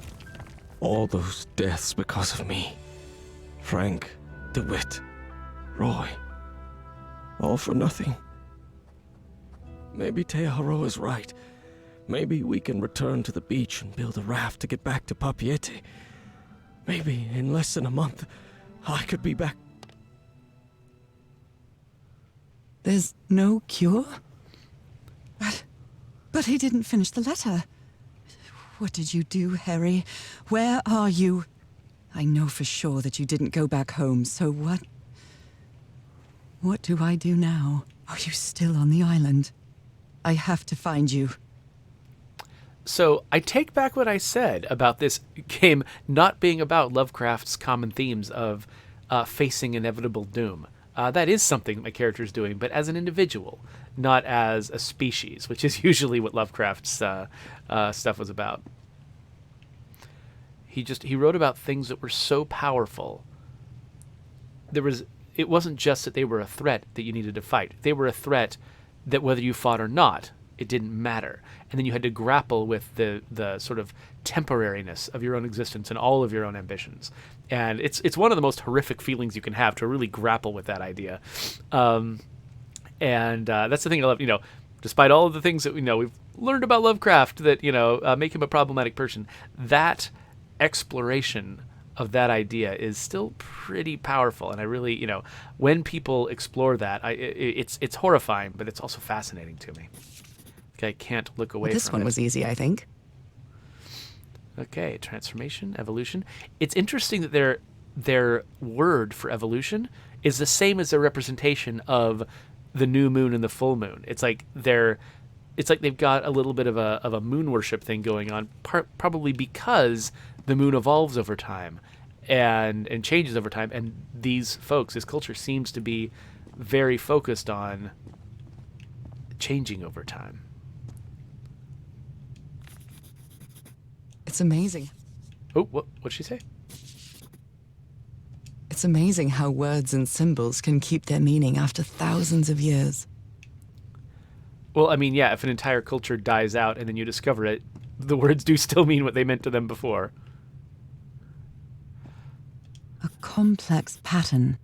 All those deaths because of me. Frank, DeWitt, Roy. All for nothing. Maybe Teodoro is right. Maybe we can return to the beach and build a raft to get back to Papiete. Maybe in less than a month, I could be back. There's no cure? But he didn't finish the letter. What did you do, Harry? Where are you? I know for sure that you didn't go back home, so what... What do I do now? Are you still on the island? I have to find you. So I take back what I said about this game not being about Lovecraft's common themes of facing inevitable doom. That is something my character is doing, but as an individual, not as a species, which is usually what Lovecraft's stuff was about. He wrote about things that were so powerful. It wasn't just that they were a threat that you needed to fight. They were a threat that whether you fought or not, it didn't matter. And then you had to grapple with the sort of temporariness of your own existence and all of your own ambitions. And it's one of the most horrific feelings you can have, to really grapple with that idea. And that's the thing I love. Despite all of the things that we've learned about Lovecraft that make him a problematic person, that exploration of that idea is still pretty powerful. And I really, when people explore that, it's horrifying, but it's also fascinating to me. I can't look away from it. This one was easy, I think. Okay, transformation, evolution. It's interesting that their word for evolution is the same as their representation of the new moon and the full moon. It's like they've got a little bit of a moon worship thing going on, probably because the moon evolves over time and changes over time, and these folks, this culture seems to be very focused on changing over time. It's amazing. Oh, what'd she say? It's amazing how words and symbols can keep their meaning after thousands of years. Well, I mean, yeah, if an entire culture dies out and then you discover it, the words do still mean what they meant to them before. A complex pattern.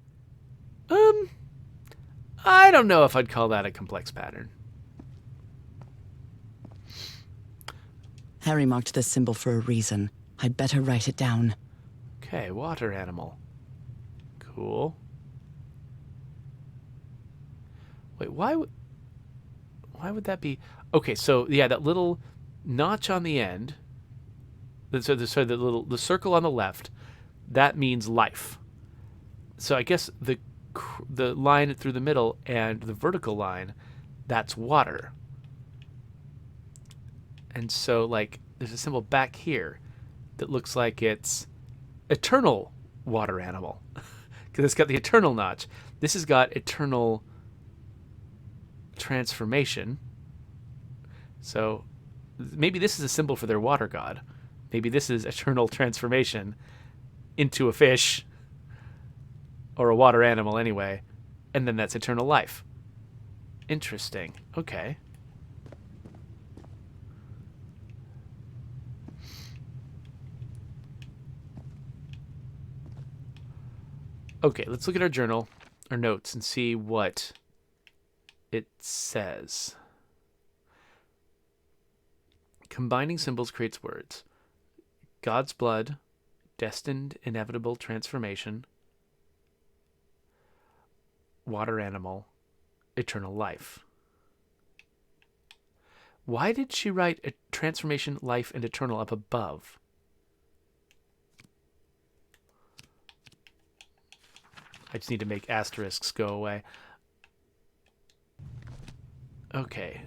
I don't know if I'd call that a complex pattern. Harry marked this symbol for a reason. I'd better write it down. Okay, water animal. Cool. Wait, why would that be? Okay, so yeah, that little notch on the end. The circle on the left, that means life. So I guess the line through the middle and the vertical line, that's water. And so, like, there's a symbol back here that looks like it's eternal water animal. Because it's got the eternal notch. This has got eternal transformation. So maybe this is a symbol for their water god. Maybe this is eternal transformation into a fish or a water animal anyway. And then that's eternal life. Interesting. Okay. Okay, let's look at our journal, our notes, and see what it says. Combining symbols creates words. God's blood, destined inevitable transformation, water animal, eternal life. Why did she write a transformation, life, and eternal up above? I just need to make asterisks go away. Okay.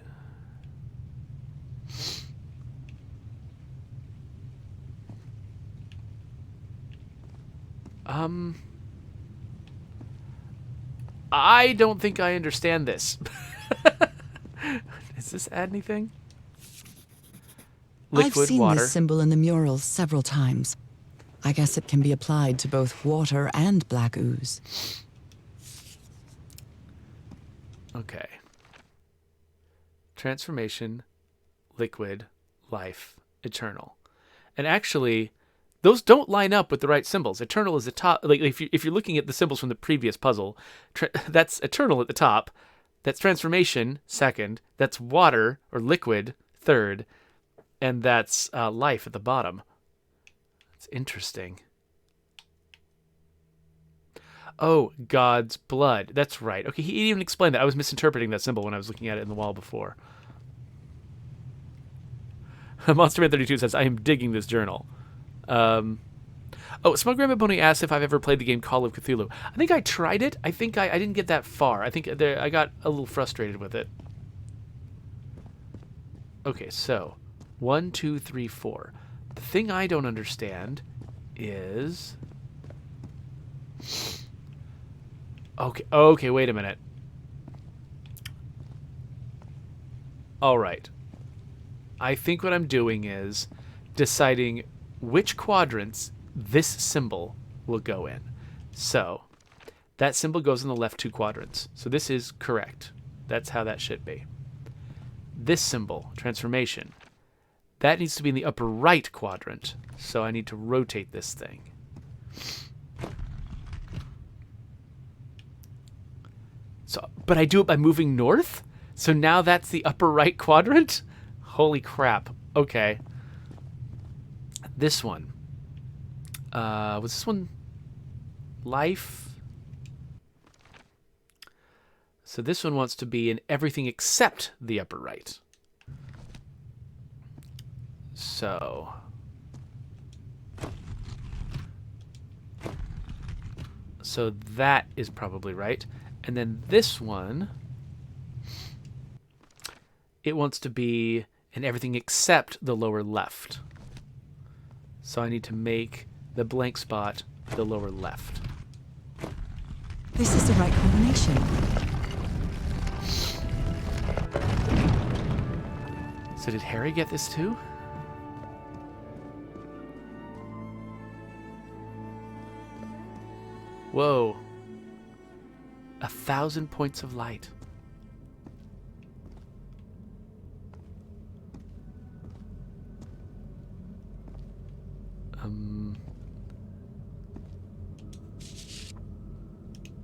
I don't think I understand this. Does this add anything? Liquid I've seen water. this symbol in the murals several times. I guess it can be applied to both water and black ooze. Okay. Transformation, liquid, life, eternal. And actually, those don't line up with the right symbols. Eternal is the top. Like if you're looking at the symbols from the previous puzzle, that's eternal at the top. That's transformation second. That's water or liquid third, and that's life at the bottom. It's interesting. Oh, God's blood. That's right. Okay, he even explained that. I was misinterpreting that symbol when I was looking at it in the wall before. Monster Man 32 says, I am digging this journal. Smug Grandma Boney asked if I've ever played the game Call of Cthulhu. I think I tried it. I think I didn't get that far. I think I got a little frustrated with it. Okay, so 1, 2, 3, 4. The thing I don't understand is Okay, wait a minute. All right. I think what I'm doing is deciding which quadrants this symbol will go in. So, that symbol goes in the left 2 quadrants. So this is correct. That's how that should be. This symbol, transformation, that needs to be in the upper right quadrant. So I need to rotate this thing. So, but I do it by moving north? So now that's the upper right quadrant? Holy crap. Okay. This one. Was this one life? So this one wants to be in everything except the upper right. So that is probably right. And then this one, it wants to be in everything except the lower left. So I need to make the blank spot the lower left. This is the right combination. So did Harry get this too? Whoa. 1,000 points of light.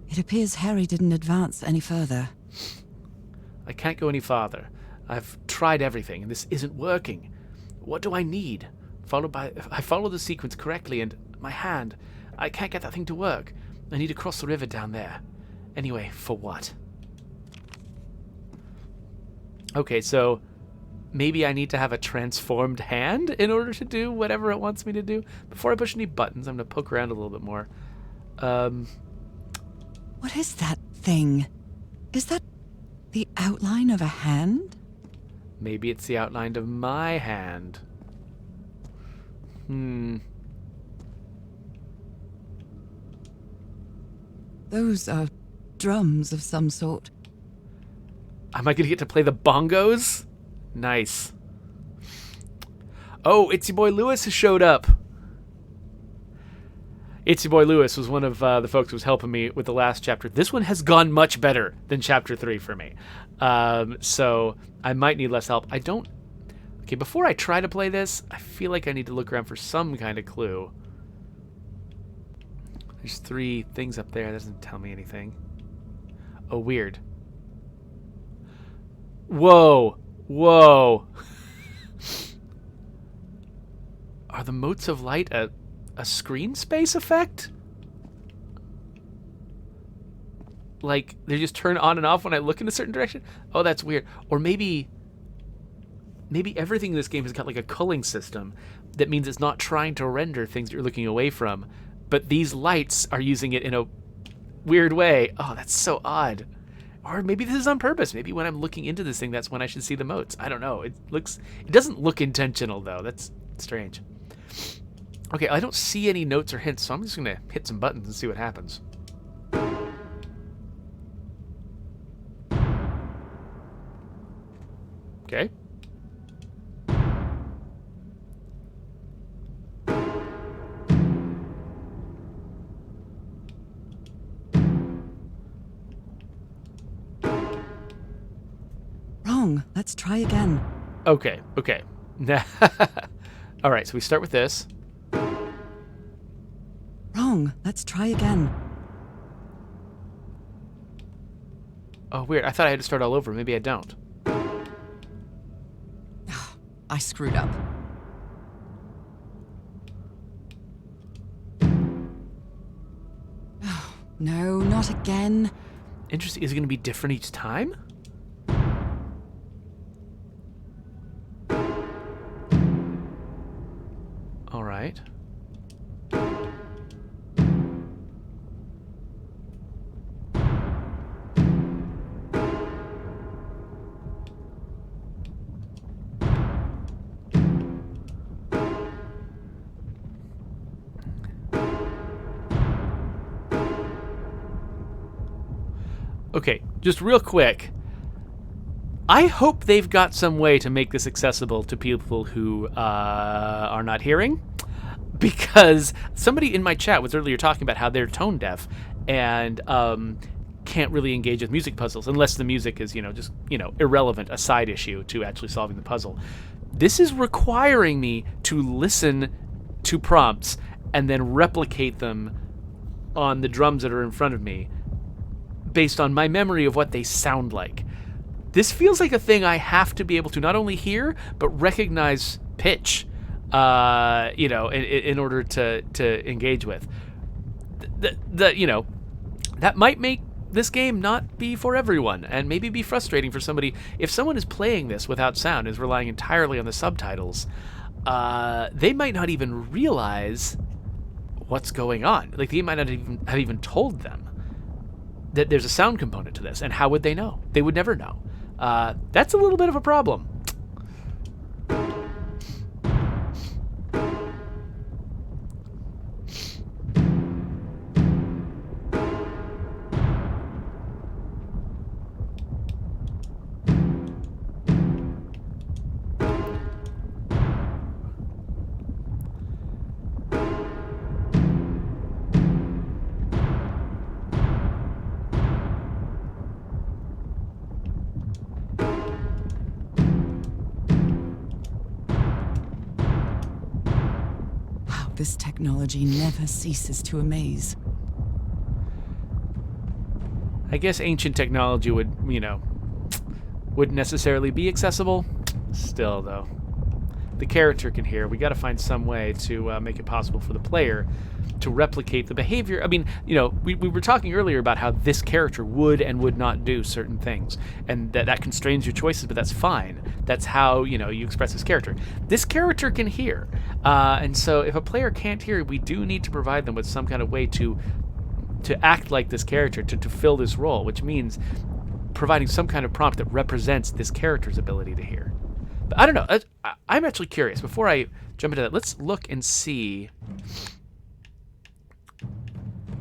It appears Harry didn't advance any further. I can't go any farther. I've tried everything, and this isn't working. What do I need? I follow the sequence correctly, and my hand, I can't get that thing to work. I need to cross the river down there. Anyway, for what? Okay, so maybe I need to have a transformed hand in order to do whatever it wants me to do. Before I push any buttons, I'm going to poke around a little bit more. What is that thing? Is that the outline of a hand? Maybe it's the outline of my hand. Those are drums of some sort. Am I going to get to play the bongos? Nice. Oh, Itsy Boy Lewis has showed up. Itsy Boy Lewis was one of the folks who was helping me with the last chapter. This one has gone much better than chapter 3 for me. So I might need less help. Okay, before I try to play this, I feel like I need to look around for some kind of clue. There's 3 things up there. That doesn't tell me anything. Oh, weird. Whoa. Whoa. Are the motes of light a screen space effect? Like, they just turn on and off when I look in a certain direction? Oh, that's weird. Or maybe everything in this game has got like a culling system that means it's not trying to render things that you're looking away from, but these lights are using it in a weird way. Oh, that's so odd. Or maybe this is on purpose. Maybe when I'm looking into this thing, that's when I should see the motes. I don't know. It doesn't look intentional, though. That's strange. Okay, I don't see any notes or hints, so I'm just going to hit some buttons and see what happens. Okay. Wrong. Let's try again. Okay. All right, so we start with this. Wrong. Let's try again. Oh, weird. I thought I had to start all over. Maybe I don't. I screwed up. Oh, no, not again. Interesting. Is it going to be different each time? All right. Okay, just real quick. I hope they've got some way to make this accessible to people who are not hearing, because somebody in my chat was earlier talking about how they're tone deaf and can't really engage with music puzzles unless the music is, just, irrelevant, a side issue to actually solving the puzzle. This is requiring me to listen to prompts and then replicate them on the drums that are in front of me based on my memory of what they sound like. This feels like a thing I have to be able to not only hear, but recognize pitch, in order to engage with. That might make this game not be for everyone, and maybe be frustrating for somebody. If someone is playing this without sound, is relying entirely on the subtitles, they might not even realize what's going on. Like, they might not have even told them that there's a sound component to this, and how would they know? They would never know. That's a little bit of a problem. This technology never ceases to amaze. I guess ancient technology wouldn't necessarily be accessible. Still, though, the character can hear. We got to find some way to make it possible for the player to replicate the behavior. I mean, we were talking earlier about how this character would and would not do certain things, and that constrains your choices, but that's fine. That's how, you express this character. This character can hear, and so if a player can't hear, we do need to provide them with some kind of way to act like this character, to fill this role, which means providing some kind of prompt that represents this character's ability to hear. But I don't know. I'm actually curious. Before I jump into that, let's look and see.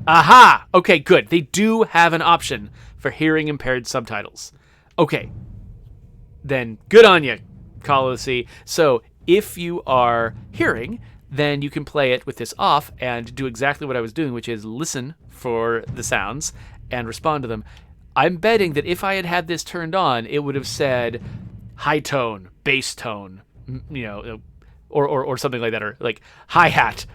Aha! Okay, good. They do have an option for hearing impaired subtitles. Okay. Then good on you, Call of the Sea. So if you are hearing, then you can play it with this off and do exactly what I was doing, which is listen for the sounds and respond to them. I'm betting that if I had had this turned on, it would have said high tone, bass tone, or something like that, or like hi-hat,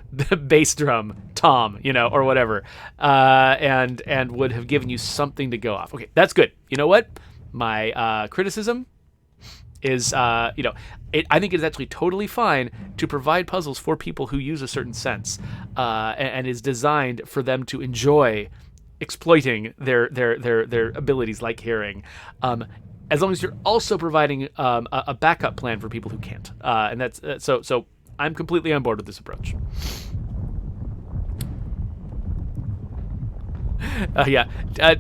bass drum, tom, or whatever, and would have given you something to go off. Okay, that's good. You know what? My criticism is, I think it's actually totally fine to provide puzzles for people who use a certain sense, and is designed for them to enjoy exploiting their abilities like hearing. As long as you're also providing a backup plan for people who can't, and that's so I'm completely on board with this approach.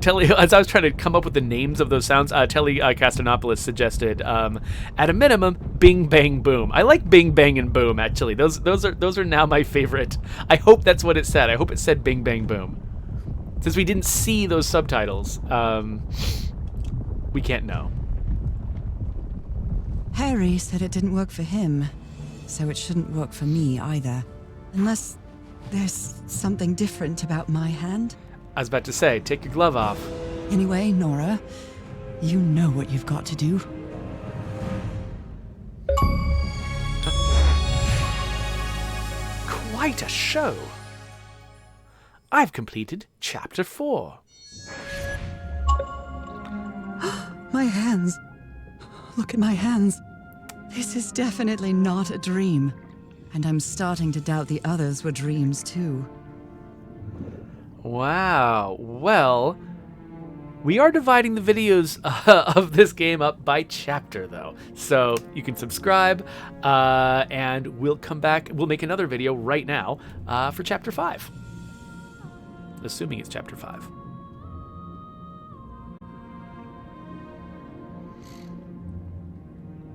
Telly, as I was trying to come up with the names of those sounds, Telly Castanopoulos suggested, at a minimum, Bing Bang Boom. I like Bing Bang and Boom, actually. Those are now my favorite. I hope that's what it said. I hope it said Bing Bang Boom. Since we didn't see those subtitles, we can't know. Harry said it didn't work for him, so it shouldn't work for me either. Unless there's something different about my hand. I was about to say, take your glove off. Anyway, Nora, you know what you've got to do. Quite a show. I've completed Chapter 4. My hands. Look at my hands. This is definitely not a dream. And I'm starting to doubt the others were dreams too. Wow. Well, we are dividing the videos of this game up by chapter, though. So you can subscribe, and we'll come back. We'll make another video right now for Chapter 5. Assuming it's Chapter 5.